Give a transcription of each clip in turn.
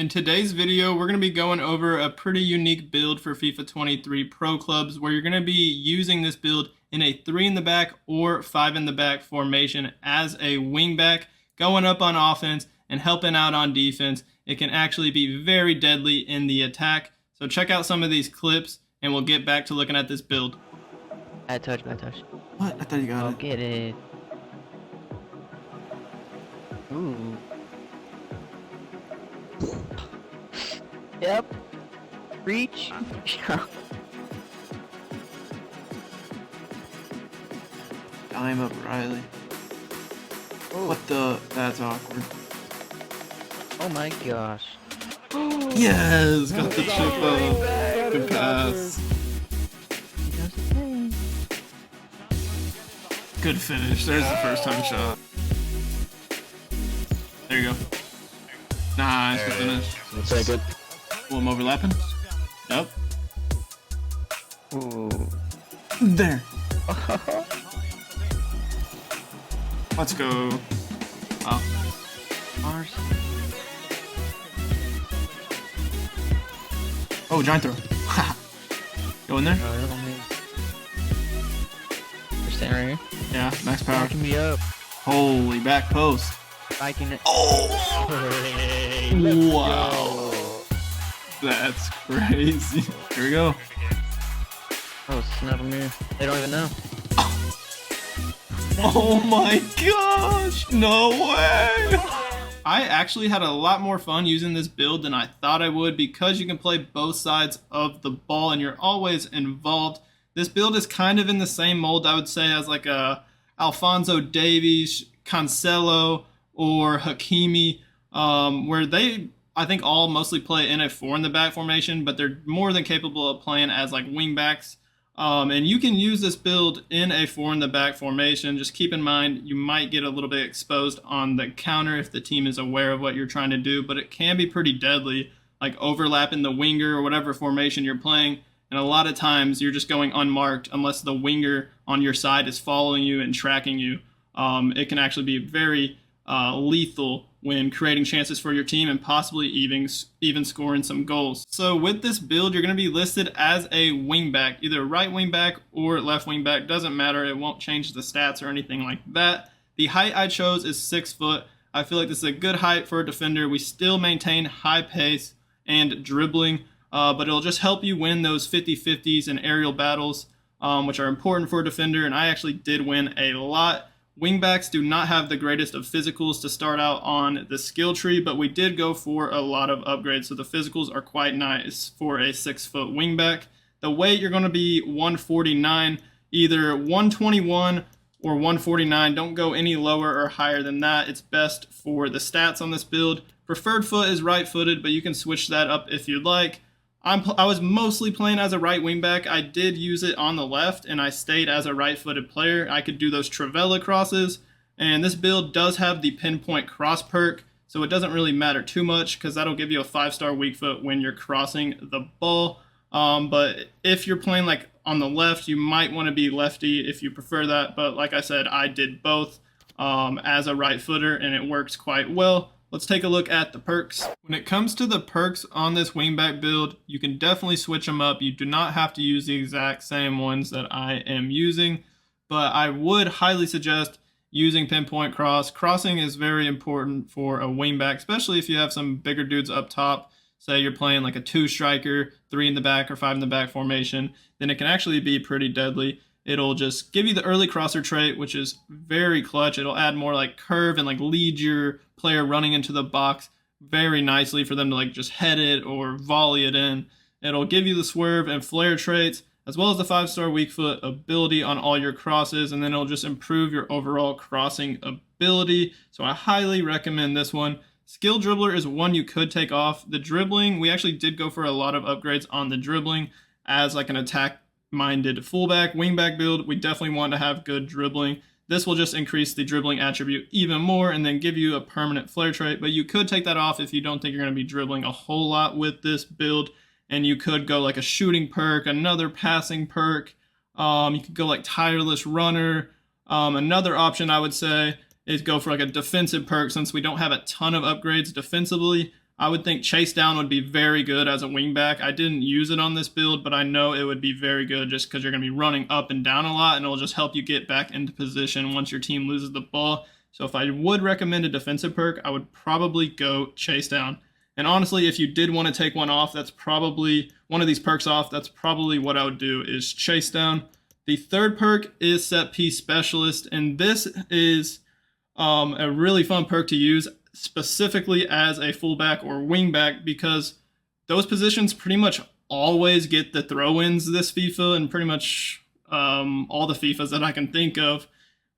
In today's video, we're going to be going over a pretty unique build for FIFA 23 Pro Clubs where you're going to be using this build in a 3 in the back or 5 in the back formation as a wing back, going up on offense and helping out on defense. It can actually be very deadly in the attack. So check out some of these clips and we'll get back to looking at this build. Bad touch, bad touch. What? I thought you got I'll it. get it. Ooh. Yep. Reach. Dime up Riley. Oh. What the? That's awkward. Oh my gosh. Yes, got the chip up. Good pass. Good finish. There's the first time shot. There you go. Nice, good finish. Looks like it. Pull him overlapping. Yep. Ooh. There. Let's go. Oh. Mars. Oh, giant throw. Go in there. You're standing right here. Yeah, max power. Backing me up. Holy back post. Backing it. Oh! Wow. That's crazy. Here we go. Oh, snap a mirror. They don't even know. Oh my gosh! No way! I actually had a lot more fun using this build than I thought I would because you can play both sides of the ball and you're always involved. This build is kind of in the same mold, I would say, as like a Alphonso Davies, Cancelo, or Hakimi, where they, I think, all mostly play in a 4 in the back formation, but they're more than capable of playing as like wing backs. And you can use this build in a 4 in the back formation. Just keep in mind you might get a little bit exposed on the counter if the team is aware of what you're trying to do, but it can be pretty deadly, like overlapping the winger or whatever formation you're playing. And a lot of times you're just going unmarked unless the winger on your side is following you and tracking you. It can actually be very lethal when creating chances for your team and possibly even scoring some goals. So with this build, you're going to be listed as a wingback, either right wingback or left wingback. Doesn't matter. It won't change the stats or anything like that. The height I chose is 6 foot. I feel like this is a good height for a defender. We still maintain high pace and dribbling, but it'll just help you win those 50-50s and aerial battles, which are important for a defender, and I actually did win a lot. Wingbacks do not have the greatest of physicals to start out on the skill tree, but we did go for a lot of upgrades, so the physicals are quite nice for a 6 foot wingback. The weight, you're going to be 149, either 121 or 149. Don't go any lower or higher than that. It's best for the stats on this build. Preferred foot is right footed, but you can switch that up if you'd like. I was mostly playing as a right wingback. I did use it on the left, and I stayed as a right-footed player. I could do those Trivela crosses, and this build does have the pinpoint cross perk, so it doesn't really matter too much because that'll give you a 5-star weak foot when you're crossing the ball. But if you're playing like on the left, you might want to be lefty if you prefer that. But like I said, I did both as a right footer, and it works quite well. Let's take a look at the perks. When it comes to the perks on this wingback build, you can definitely switch them up. You do not have to use the exact same ones that I am using, but I would highly suggest using pinpoint cross. Crossing is very important for a wingback, especially if you have some bigger dudes up top. Say you're playing like a 2 striker, 3 in the back or 5 in the back formation, then it can actually be pretty deadly. It'll just give you the early crosser trait, which is very clutch. It'll add more like curve and like lead your player running into the box very nicely for them to like just head it or volley it in. It'll give you the swerve and flare traits, as well as the 5-star weak foot ability on all your crosses, and then it'll just improve your overall crossing ability. So I highly recommend this one. Skill dribbler is one you could take off. The dribbling, we actually did go for a lot of upgrades on the dribbling as like an attack-minded fullback, wingback build. We definitely want to have good dribbling. This will just increase the dribbling attribute even more and then give you a permanent flare trait, but you could take that off if you don't think you're going to be dribbling a whole lot with this build, and you could go like a shooting perk, another passing perk. You could go like tireless runner. Another option I would say is go for like a defensive perk, since we don't have a ton of upgrades defensively. I would think chase down would be very good as a wingback. I didn't use it on this build, but I know it would be very good just because you're going to be running up and down a lot, and it'll just help you get back into position once your team loses the ball. So if I would recommend a defensive perk, I would probably go chase down. And honestly, if you did want to take one off, that's probably one of these perks off. That's probably what I would do, is chase down. The third perk is set piece specialist, and this is a really fun perk to use specifically as a fullback or wingback, because those positions pretty much always get the throw-ins this FIFA, and pretty much all the FIFAs that I can think of.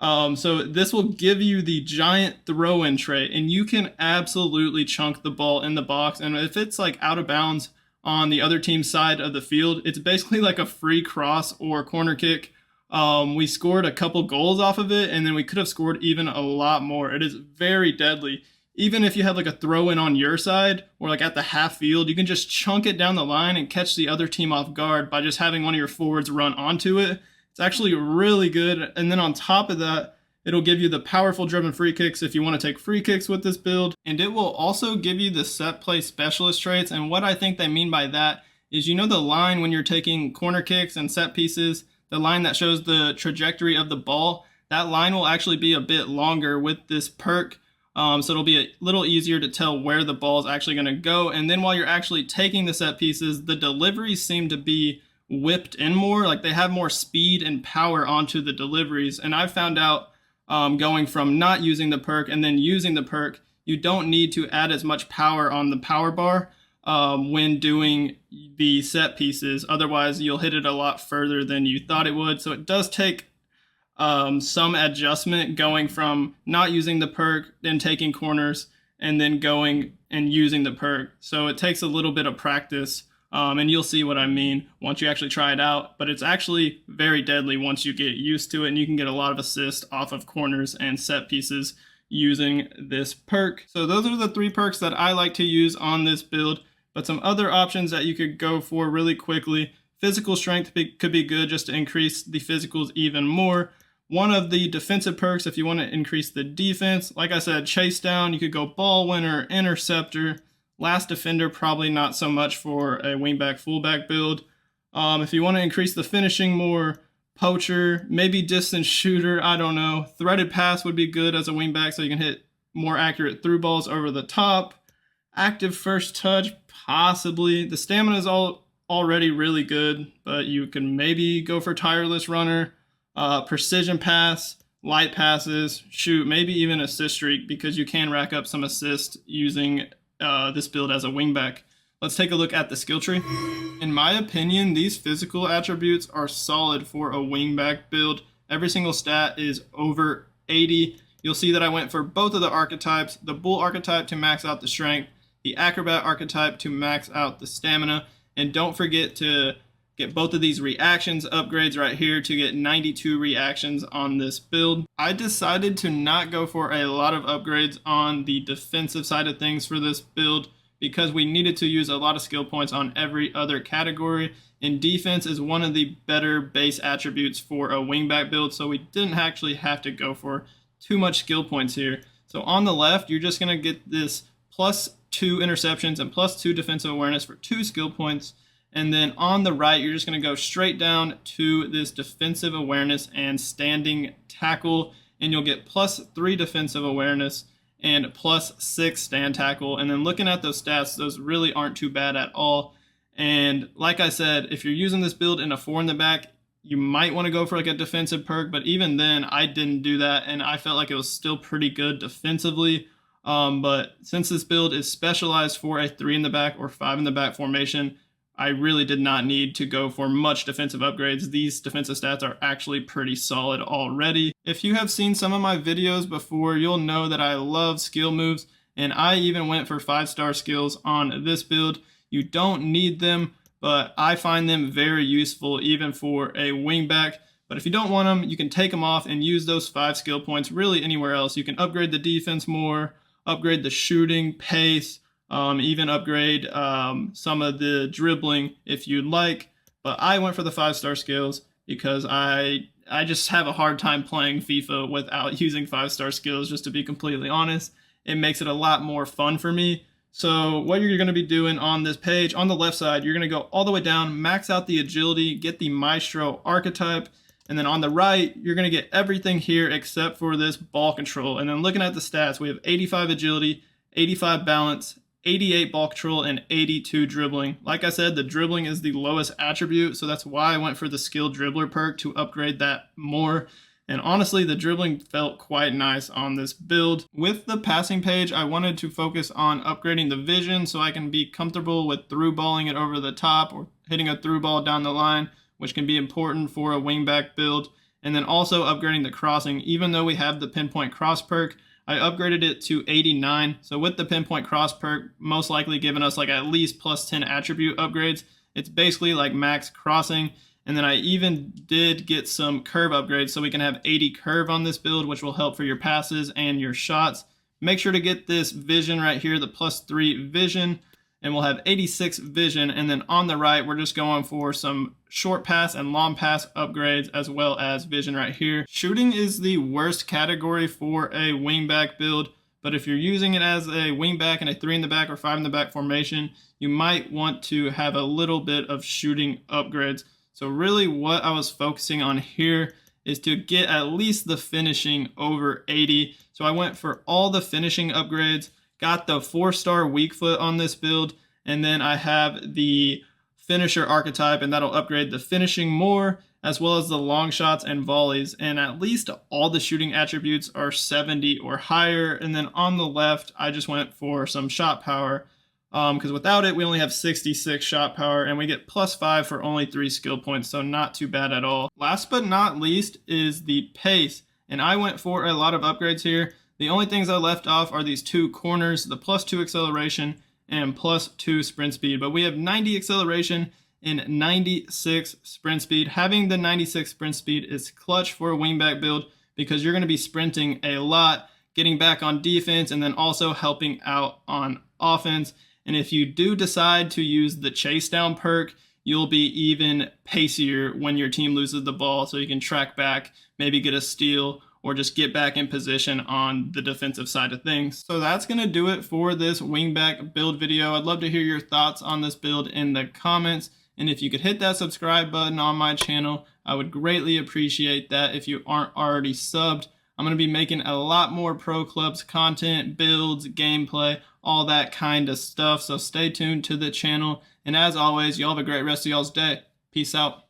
So this will give you the giant throw-in trait, and you can absolutely chunk the ball in the box. And if it's like out of bounds on the other team's side of the field, it's basically like a free cross or corner kick. We scored a couple goals off of it, and then we could have scored even a lot more. It is very deadly. Even if you have like a throw-in on your side or like at the half field, you can just chunk it down the line and catch the other team off guard by just having one of your forwards run onto it. It's actually really good. And then on top of that, it'll give you the powerful driven free kicks if you want to take free kicks with this build. And it will also give you the set play specialist traits. And what I think they mean by that is, you know, the line when you're taking corner kicks and set pieces, the line that shows the trajectory of the ball, that line will actually be a bit longer with this perk. So it'll be a little easier to tell where the ball is actually going to go. And then while you're actually taking the set pieces, the deliveries seem to be whipped in more, like they have more speed and power onto the deliveries. And I found out going from not using the perk and then using the perk, you don't need to add as much power on the power bar when doing the set pieces. Otherwise, you'll hit it a lot further than you thought it would. So it does take some adjustment going from not using the perk, then taking corners, and then going and using the perk. So it takes a little bit of practice. And you'll see what I mean once you actually try it out. But it's actually very deadly once you get used to it, and you can get a lot of assist off of corners and set pieces using this perk. So those are the 3 perks that I like to use on this build. But some other options that you could go for really quickly. Physical strength could be good just to increase the physicals even more. One of the defensive perks, if you want to increase the defense, like I said, chase down, you could go ball winner, interceptor. Last defender, probably not so much for a wingback fullback build. If you want to increase the finishing more, poacher, maybe distance shooter, I don't know. Threaded pass would be good as a wingback so you can hit more accurate through balls over the top. Active first touch, possibly. The stamina is already really good, but you can maybe go for tireless runner, precision pass, light passes, shoot, maybe even assist streak, because you can rack up some assists using this build as a wingback. Let's take a look at the skill tree. In my opinion, these physical attributes are solid for a wingback build. Every single stat is over 80. You'll see that I went for both of the archetypes, the bull archetype to max out the strength, the acrobat archetype to max out the stamina, and don't forget to get both of these reactions upgrades right here to get 92 reactions on this build. I decided to not go for a lot of upgrades on the defensive side of things for this build because we needed to use a lot of skill points on every other category, and defense is one of the better base attributes for a wingback build, so we didn't actually have to go for too much skill points here. So on the left, you're just going to get this +2 interceptions and +2 defensive awareness for 2 skill points. And then on the right, you're just going to go straight down to this defensive awareness and standing tackle, and you'll get +3 defensive awareness and +6 stand tackle. And then looking at those stats, those really aren't too bad at all. And like I said, if you're using this build in a 4 in the back, you might want to go for like a defensive perk, but even then I didn't do that, and I felt like it was still pretty good defensively. But since this build is specialized for a 3 in the back or 5 in the back formation, I really did not need to go for much defensive upgrades. These defensive stats are actually pretty solid already. If you have seen some of my videos before, you'll know that I love skill moves, and I even went for 5-star skills on this build. You don't need them, but I find them very useful even for a wingback. But if you don't want them, you can take them off and use those 5 skill points really anywhere else. You can upgrade the defense more, upgrade the shooting, pace, even upgrade some of the dribbling if you'd like. But I went for the 5-star skills because I just have a hard time playing FIFA without using 5-star skills, just to be completely honest. It makes it a lot more fun for me. So what you're going to be doing on this page, on the left side, you're going to go all the way down, max out the agility, get the Maestro archetype, and then on the right, you're going to get everything here except for this ball control. And then looking at the stats, we have 85 agility, 85 balance, 88 ball control, and 82 dribbling. Like I said, the dribbling is the lowest attribute, so that's why I went for the skilled dribbler perk to upgrade that more. And honestly, the dribbling felt quite nice on this build. With the passing page, I wanted to focus on upgrading the vision so I can be comfortable with through balling it over the top or hitting a through ball down the line, which can be important for a wingback build. And then also upgrading the crossing. Even though we have the pinpoint cross perk, I upgraded it to 89. So with the pinpoint cross perk, most likely giving us like at least plus 10 attribute upgrades, it's basically like max crossing. And then I even did get some curve upgrades so we can have 80 curve on this build, which will help for your passes and your shots. Make sure to get this vision right here, the +3 vision, and we'll have 86 vision. And then on the right, we're just going for some short pass and long pass upgrades as well as vision right here. Shooting is the worst category for a wingback build, but if you're using it as a wingback in a 3 in the back or 5 in the back formation, you might want to have a little bit of shooting upgrades. So really what I was focusing on here is to get at least the finishing over 80. So I went for all the finishing upgrades, got the 4-star weak foot on this build, and then I have the finisher archetype, and that'll upgrade the finishing more, as well as the long shots and volleys. And at least all the shooting attributes are 70 or higher. And then on the left, I just went for some shot power, because without it, we only have 66 shot power, and we get +5 for only 3 skill points, so not too bad at all. Last but not least is the pace, and I went for a lot of upgrades here. The only things I left off are these 2 corners, the +2 acceleration and +2 sprint speed, but we have 90 acceleration and 96 sprint speed. Having the 96 sprint speed is clutch for a wingback build because you're going to be sprinting a lot, getting back on defense, and then also helping out on offense. And if you do decide to use the chase down perk, you'll be even pacier when your team loses the ball, so you can track back, maybe get a steal, or just get back in position on the defensive side of things. So that's going to do it for this wingback build video. I'd love to hear your thoughts on this build in the comments. And if you could hit that subscribe button on my channel, I would greatly appreciate that if you aren't already subbed. I'm going to be making a lot more Pro Clubs content, builds, gameplay, all that kind of stuff. So stay tuned to the channel. And as always, y'all have a great rest of y'all's day. Peace out.